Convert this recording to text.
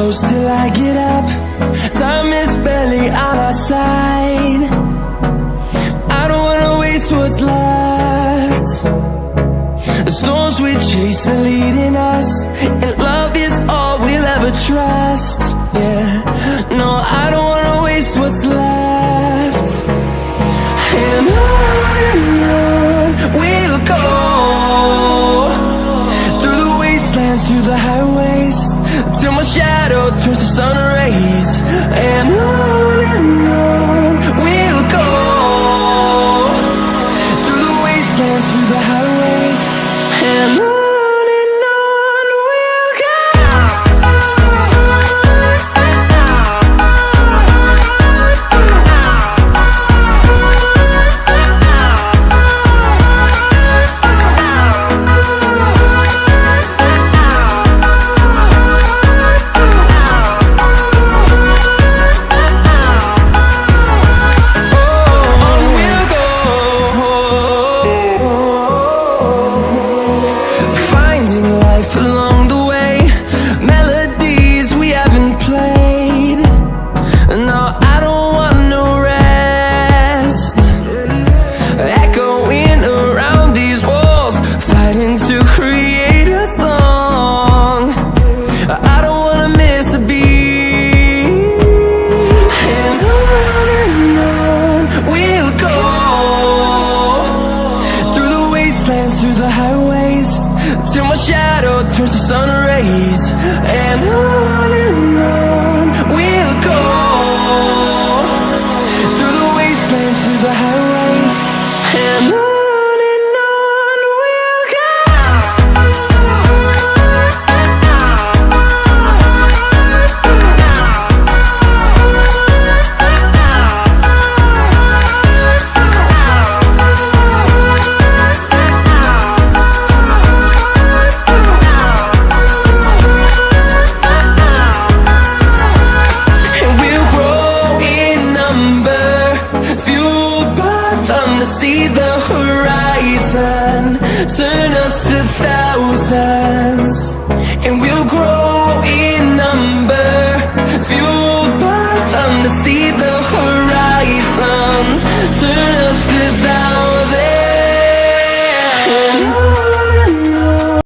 close till I get up. Time is barely on our side. I don't wanna waste what's left. The storms we chase are leading us, and love is all we'll ever trust. Yeah, no, I don't wanna waste what's left. And on we'll go, through the wastelands, through the highways, till my shadow turns to sun rays. And